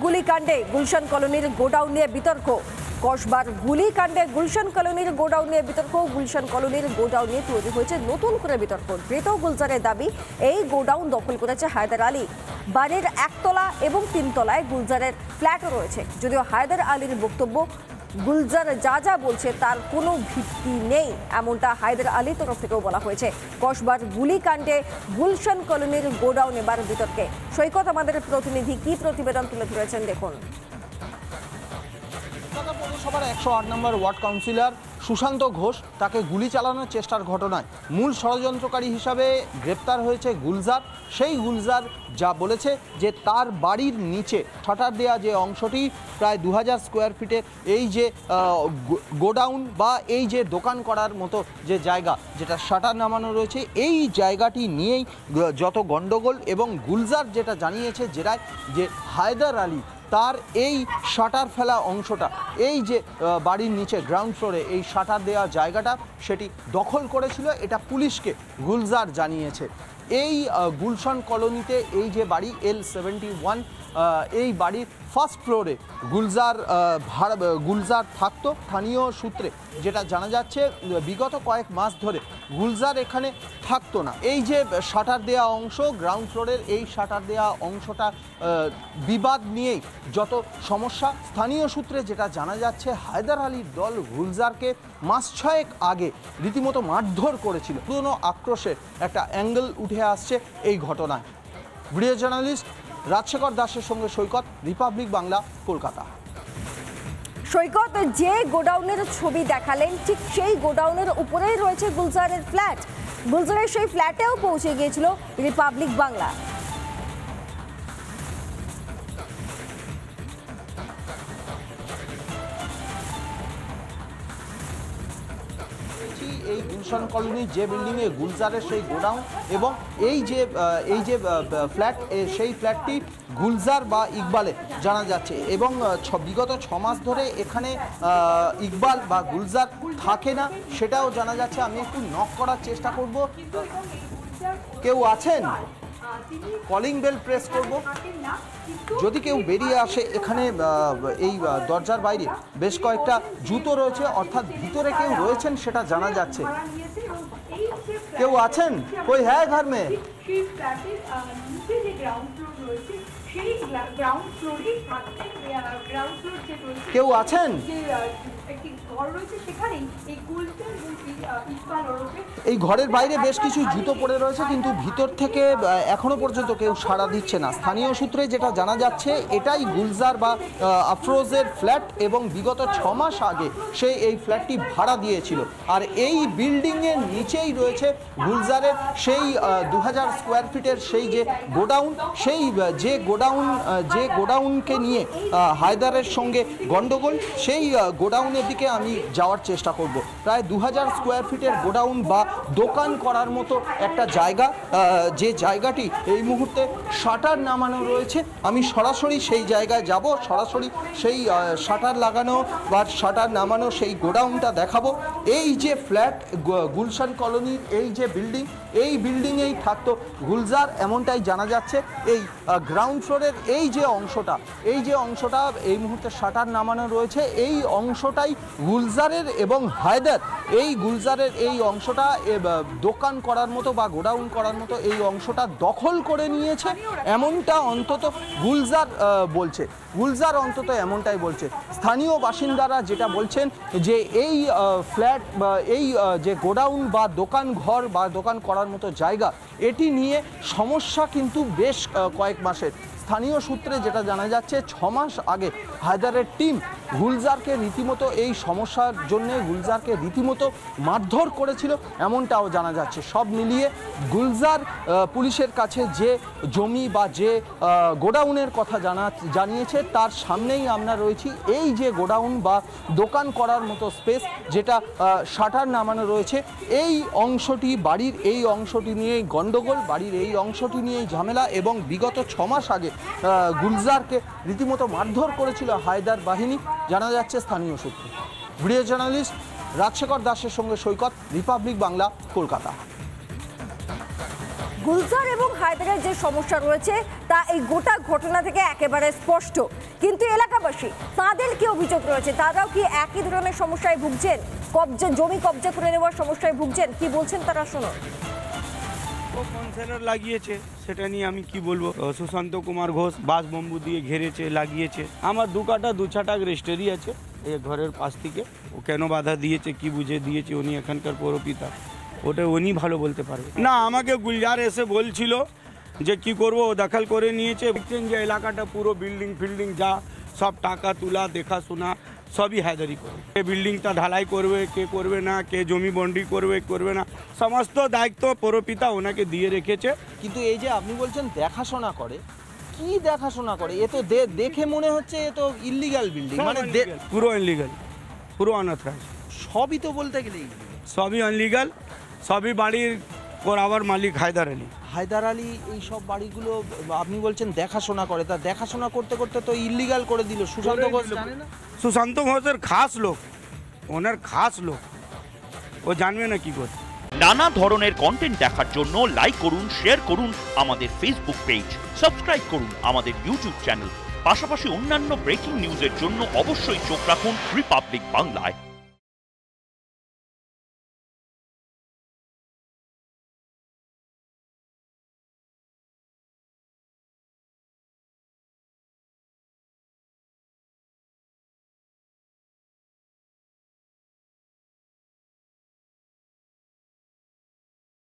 গুলিকাণ্ডে গুলশান কলোনির গোডাউন নিয়ে বিতর্ক। কসবার গুলিকাণ্ডে গুলশান কলোনির গোডাউন নিয়ে বিতর্ক। গুলশান কলোনির গোডাউন নিয়ে তৈরি হয়েছে নতুন করে বিতর্ক। ধৃত গুলজারের দাবি, এই গোডাউন দখল করেছে হায়দার আলী। বাড়ির একতলা এবং তিনতলায় গুলজারের ফ্ল্যাটও রয়েছে। যদিও হায়দার আলীর বক্তব্য, গুলজার যা যা বলছে তার কোনো ভিত্তি নেই, এমনটা হায়দার আলীর তরফ থেকেও বলা হয়েছে। কসবার গুলিকাণ্ডে গুলশান কলোনির গোডাউন এবার বিতর্কে। সৈকত আমাদের প্রতিনিধি কি প্রতিবেদন তুলে ধরেছেন দেখুন। পৌরসভার 108 নম্বর ওয়ার্ড কাউন্সিলর সুশান্ত ঘোষ, তাকে গুলি চালানোর চেষ্টার ঘটনায় মূল ষড়যন্ত্রকারী হিসাবে গ্রেপ্তার হয়েছে গুলজার। সেই গুলজার যা বলেছে যে তার বাড়ির নিচে শাটার দেওয়া যে অংশটি প্রায় 2000 স্কোয়ার ফিটের এই যে গোডাউন বা এই যে দোকান করার মতো যে জায়গা, যেটা শাটার নামানো রয়েছে, এই জায়গাটি নিয়েই যত গণ্ডগোল। এবং গুলজার যেটা জানিয়েছে জেরায়, যে হায়দার আলী তার এই শাটার ফেলা অংশটা, এই যে বাড়ির নিচে গ্রাউন্ড ফ্লোরে এই শাটার দেওয়া জায়গাটা, সেটি দখল করেছিল। এটা পুলিশকে গুলজার জানিয়েছে। এই গুলশান কলোনিতে এই যে বাড়ি L71, এই বাড়ির ফার্স্ট ফ্লোরে গুলজার থাকতো। স্থানীয় সূত্রে যেটা জানা যাচ্ছে, বিগত কয়েক মাস ধরে গুলজার এখানে থাকতো না। এই যে শাটার দেওয়া অংশ, গ্রাউন্ড ফ্লোরের এই শাটার দেওয়া অংশটা বিবাদ নিয়েই যত সমস্যা। স্থানীয় সূত্রে যেটা জানা যাচ্ছে, হায়দার আলীর দল গুলজারকে মাস 6 আগে রীতিমতো মারধর করেছিল। পুরনো আক্রোশের একটা অ্যাঙ্গেল উঠে আসছে এই ঘটনায়। ভিডিও জার্নালিস্ট রাজশেখর দাসের সঙ্গে সৈকত, রিপাবলিক বাংলা, কলকাতা। সৈকত, যে গোডাউনের ছবি দেখালেন ঠিক সেই গোডাউনের উপরেই রয়েছে গুলজারের ফ্ল্যাট। গুলজারের সেই ফ্ল্যাটেও পৌঁছে গিয়েছিল রিপাবলিক বাংলা। এই গুলশান কলোনি যে বিল্ডিংয়ে গুলজারের সেই গোডাউন এবং এই যে ফ্ল্যাট, সেই ফ্ল্যাটটি গুলজার বা ইকবালে জানা যাচ্ছে। এবং বিগত 6 মাস ধরে এখানে ইকবাল বা গুলজার থাকে না, সেটাও জানা যাচ্ছে। আমি একটু নক করার চেষ্টা করব। কেউ আছেন? কলিং বেল প্রেস করব। যদি কেউ বেরিয়ে আসে, এখানে এই দরজার বাইরে বেশ কয়েকটা জুতো রয়েছে, অর্থাৎ ভিতরে কেউ রয়েছেন সেটা জানা যাচ্ছে। কেউ আছেন? কই হ্যাঁ ঘর মে? কেউ আছেন? এই ঘরের বাইরে বেশ কিছু জুতো পড়ে রয়েছে, কিন্তু ভিতর থেকে এখনো পর্যন্ত কেউ সাড়া দিচ্ছে না। স্থানীয় সূত্রে যেটা জানা যাচ্ছে, এটাই গুলজার বা আফরোজের ফ্ল্যাট এবং বিগত 6 মাস আগে সে এই ফ্ল্যাটটি ভাড়া দিয়েছিল। আর এই বিল্ডিংয়ের নিচেই রয়েছে গুলজারের সেই 2000 স্কোয়ার ফিটের সেই যে গোডাউন, সেই যে গোডাউনকে নিয়ে হায়দারের সঙ্গে গন্ডগোল। সেই গোডাউনের দিকে আমি যাওয়ার চেষ্টা করব। প্রায় 2000 স্কোয়ার ফিটের গোডাউন বা দোকান করার মতো একটা জায়গা, যে জায়গাটি এই মুহূর্তে শাটার নামানো রয়েছে। আমি সরাসরি সেই জায়গায় যাব, সরাসরি সেই শাটার লাগানো বা শাটার নামানো সেই গোডাউনটা দেখাবো। এই যে ফ্ল্যাট, গুলশান কলোনির এই যে বিল্ডিং, এই বিল্ডিংয়েই থাকতো গুলজার, এমনটাই জানা যাচ্ছে। এই গ্রাউন্ড ফ্লোরের এই যে অংশটা এই মুহূর্তে শাটার নামানো রয়েছে। এই অংশটাই গুলজারের এবং হায়দার, এই গুলজারের এই অংশটা দোকান করার মতো বা গোডাউন করার মতো এই অংশটা দখল করে নিয়েছে, এমনটা অন্তত গুলজার অন্তত এমনটাই বলছে। স্থানীয় বাসিন্দারা যেটা বলছেন, যে এই ফ্ল্যাট বা এই যে গোডাউন বা দোকান ঘর বা দোকান করার মতো জায়গা, এটি নিয়ে সমস্যা কিন্তু বেশ কয়েক মাসের। স্থানীয় সূত্রে যেটা জানা যাচ্ছে, 6 মাস আগে হায়দারের টিম গুলজারকে রীতিমতো এই সমস্যার জন্য গুলজারকে রীতিমতো মারধর করেছিল, এমনটাও জানা যাচ্ছে। সব মিলিয়ে গুলজার পুলিশের কাছে যে জমি বা যে গোডাউনের কথা জানিয়েছে, তার সামনেই আমরা রয়েছি। এই যে গোডাউন বা দোকান করার মতো স্পেস, যেটা শাটার নামানো রয়েছে, এই অংশটি, বাড়ির এই অংশটি নিয়েই গণ্ডগোল, বাড়ির এই অংশটি নিয়েই ঝামেলা। এবং বিগত 6 মাস আগে গুলজারকে রীতিমতো মারধর করেছিল হায়দার বাহিনী, জানা যাচ্ছে স্থানীয় সূত্রে। ভিডিও জার্নালিস্ট রাজশেখর দাসের সঙ্গে সৈকত, রিপাবলিক বাংলা, কলকাতা। গুলজার এবং হায়দারের যে সমস্যা রয়েছে তা এই গোটা ঘটনা থেকে একেবারে স্পষ্ট, কিন্তু এলাকাবাসী তাদের কি অভিযোগ রয়েছে, তারাও কি একই ধরনের সমস্যায় ভুগছেন, জমি কবজা করে নেওয়ার সমস্যায় ভুগছেন, কি বলছেন তারা শুনুন। ও কনসেলর লাগিয়েছে, সেটা নিয়ে আমি কি বলবো। সুশান্ত কুমার ঘোষ বাস বম্বু দিয়ে ঘেরেছে, লাগিয়েছে। আমার 2 কাঠা 2 ছাটাক রেজিস্ট্রি আছে এই ঘরের পাশ থেকে। ও কেন বাধা দিয়েছে, কি বুঝে দিয়েছে, উনি এখানকার পৌরপিতা, ওটা উনি ভালো বলতে পারবে। না, আমাকে গুলজার এসে বলছিল যে কি করব, ও দখল করে নিয়েছে। দেখছেন যে এলাকাটা পুরো বিল্ডিং ফিল্ডিং যা সব টাকা তোলা দেখাশোনা সবই হায়দারি করবে। কে বিল্ডিংটা ঢালাই করবে, কে করবে না, কে জমি বন্ডি করবে, করবে না, সমস্ত দায়িত্ব পৌরপিতা ওনাকে দিয়ে রেখেছে। কিন্তু এই যে আপনি বলছেন দেখাশোনা করে, কি দেখাশোনা করে? এ তো দেখে মনে হচ্ছে এ তো ইল্লিগাল বিল্ডিং, মানে পুরো ইনলিগাল, পুরো অনথরাইজ। সবই তো বলতে গেলেই সবই আনলিগাল, সবই বাড়ির করাবার মালিক হায়দার আলী। হায়দার আলী এই সব বাড়িগুলো আপনি বলছেন দেখাশোনা করে, তা দেখাশোনা করতে করতে তো ইল্লিগাল করে দিল। সুশান্ত ঘোষ জানে না? সুশান্ত ঘোষের খাস লোক, ওনার খাস লোক, ও জানবে না কি করতে। নানা ধরনের কন্টেন্ট দেখার জন্য লাইক করুন, শেয়ার করুন আমাদের ফেসবুক পেজ, সাবস্ক্রাইব করুন আমাদের ইউটিউব চ্যানেল। পাশাপাশি অন্যান্য ব্রেকিং নিউজের জন্য অবশ্যই চোখ রাখুন রিপাবলিক বাংলায়।